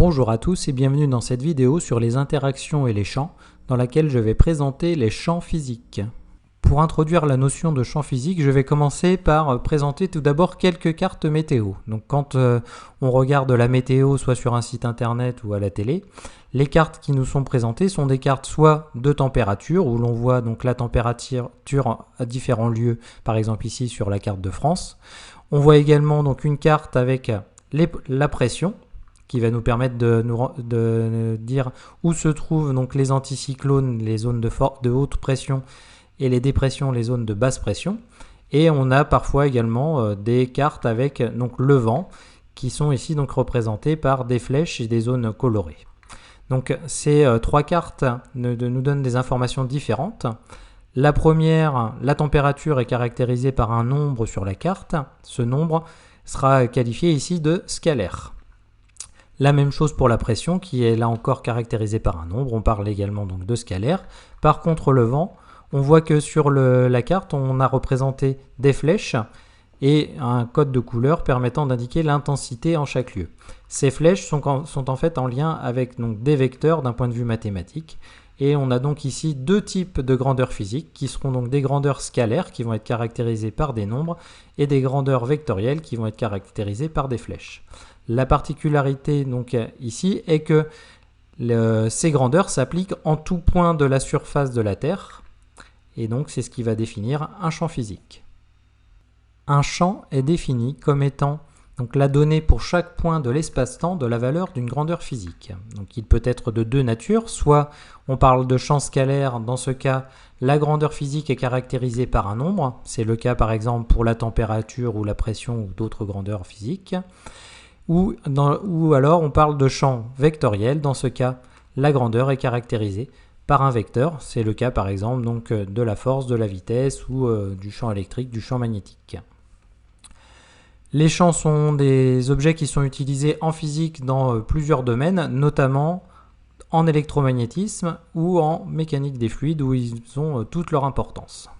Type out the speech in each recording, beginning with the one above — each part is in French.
Bonjour à tous et bienvenue dans cette vidéo sur les interactions et les champs, dans laquelle je vais présenter les champs physiques. Pour introduire la notion de champ physique, je vais commencer par présenter tout d'abord quelques cartes météo. Donc quand on regarde la météo soit sur un site internet ou à la télé, les cartes qui nous sont présentées sont des cartes soit de température, où l'on voit donc la température à différents lieux, par exemple ici sur la carte de France. On voit également donc une carte avec la pression, qui va nous permettre de dire où se trouvent donc les anticyclones, les zones de haute pression, et les dépressions, les zones de basse pression. Et on a parfois également des cartes avec donc le vent, qui sont ici donc représentées par des flèches et des zones colorées. Donc ces trois cartes nous donnent des informations différentes. La première, la température est caractérisée par un nombre sur la carte. Ce nombre sera qualifié ici de scalaire. La même chose pour la pression qui est là encore caractérisée par un nombre, on parle également donc de scalaire. Par contre le vent, on voit que sur la carte on a représenté des flèches et un code de couleur permettant d'indiquer l'intensité en chaque lieu. Ces flèches sont en fait en lien avec donc, des vecteurs d'un point de vue mathématique. Et on a donc ici deux types de grandeurs physiques qui seront donc des grandeurs scalaires qui vont être caractérisées par des nombres et des grandeurs vectorielles qui vont être caractérisées par des flèches. La particularité donc ici est que ces grandeurs s'appliquent en tout point de la surface de la Terre et donc c'est ce qui va définir un champ physique. Un champ est défini comme étant donc la donnée pour chaque point de l'espace-temps de la valeur d'une grandeur physique. Donc il peut être de deux natures, soit on parle de champ scalaire, dans ce cas la grandeur physique est caractérisée par un nombre, c'est le cas par exemple pour la température ou la pression ou d'autres grandeurs physiques, ou alors on parle de champ vectoriel, dans ce cas la grandeur est caractérisée par un vecteur, c'est le cas par exemple donc, de la force, de la vitesse ou du champ électrique, du champ magnétique. Les champs sont des objets qui sont utilisés en physique dans plusieurs domaines, notamment en électromagnétisme ou en mécanique des fluides où ils ont toute leur importance.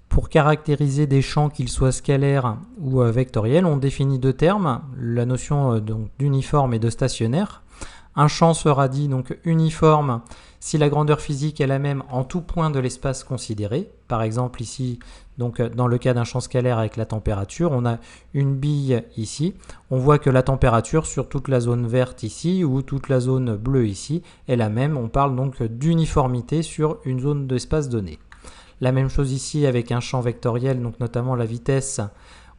Pour caractériser des champs, qu'ils soient scalaires ou vectoriels, on définit deux termes, la notion d'uniforme et de stationnaire. Un champ sera dit donc uniforme si la grandeur physique est la même en tout point de l'espace considéré. Par exemple ici, donc dans le cas d'un champ scalaire avec la température, on a une bille ici. On voit que la température sur toute la zone verte ici ou toute la zone bleue ici est la même. On parle donc d'uniformité sur une zone d'espace donné. La même chose ici avec un champ vectoriel, donc notamment la vitesse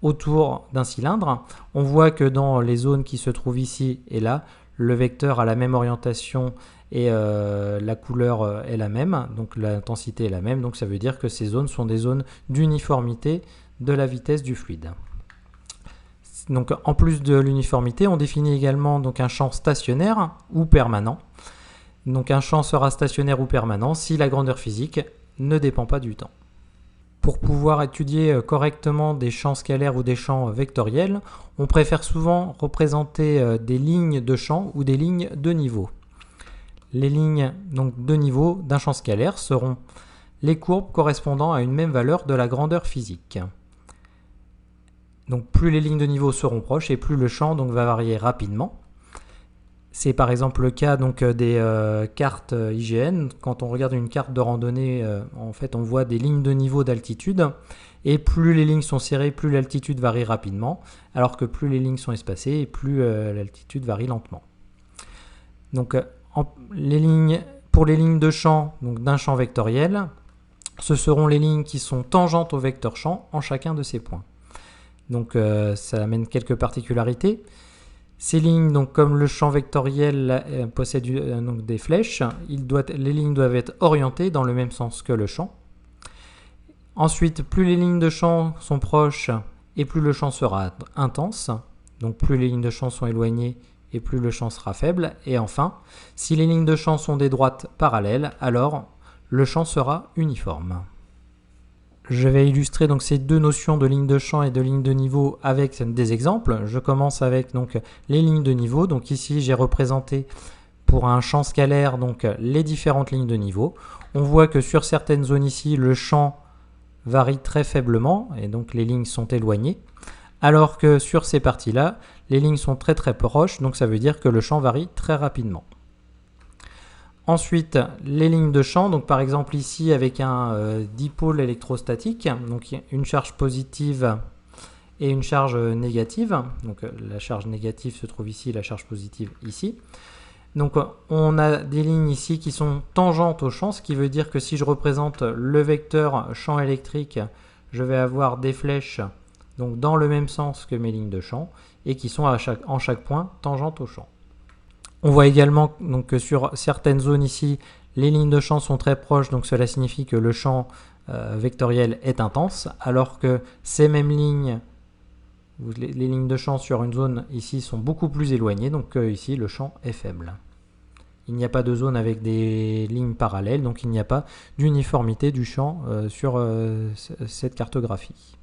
autour d'un cylindre. On voit que dans les zones qui se trouvent ici et là, le vecteur a la même orientation et la couleur est la même, donc l'intensité est la même, donc ça veut dire que ces zones sont des zones d'uniformité de la vitesse du fluide. Donc en plus de l'uniformité, on définit également donc un champ stationnaire ou permanent. Donc un champ sera stationnaire ou permanent si la grandeur physique ne dépend pas du temps. Pour pouvoir étudier correctement des champs scalaires ou des champs vectoriels, on préfère souvent représenter des lignes de champ ou des lignes de niveau. Les lignes donc, de niveau d'un champ scalaire seront les courbes correspondant à une même valeur de la grandeur physique. Donc plus les lignes de niveau seront proches et plus le champ donc, va varier rapidement. C'est par exemple le cas donc, des cartes IGN. Quand on regarde une carte de randonnée, en fait, on voit des lignes de niveau d'altitude. Et plus les lignes sont serrées, plus l'altitude varie rapidement. Alors que plus les lignes sont espacées, et plus l'altitude varie lentement. Donc, pour les lignes de champ d'un champ vectoriel, ce seront les lignes qui sont tangentes au vecteur champ en chacun de ces points. Donc, ça amène quelques particularités. Ces lignes, donc, comme le champ vectoriel possède donc, des flèches, les lignes doivent être orientées dans le même sens que le champ. Ensuite, plus les lignes de champ sont proches et plus le champ sera intense. Donc plus les lignes de champ sont éloignées et plus le champ sera faible. Et enfin, si les lignes de champ sont des droites parallèles, alors le champ sera uniforme. Je vais illustrer donc ces deux notions de ligne de champ et de ligne de niveau avec des exemples. Je commence avec donc les lignes de niveau. Donc ici, j'ai représenté pour un champ scalaire donc les différentes lignes de niveau. On voit que sur certaines zones ici, le champ varie très faiblement et donc les lignes sont éloignées. Alors que sur ces parties-là, les lignes sont très proches, donc ça veut dire que le champ varie très rapidement. Ensuite, les lignes de champ, donc par exemple ici avec un dipôle électrostatique, donc une charge positive et une charge négative. Donc la charge négative se trouve ici, la charge positive ici. Donc on a des lignes ici qui sont tangentes au champ, ce qui veut dire que si je représente le vecteur champ électrique, je vais avoir des flèches donc dans le même sens que mes lignes de champ et qui sont en chaque point tangentes au champ. On voit également donc, que sur certaines zones ici, les lignes de champ sont très proches, donc cela signifie que le champ vectoriel est intense, alors que ces mêmes lignes, les lignes de champ sur une zone ici sont beaucoup plus éloignées, donc ici le champ est faible. Il n'y a pas de zone avec des lignes parallèles, donc il n'y a pas d'uniformité du champ sur cette cartographie.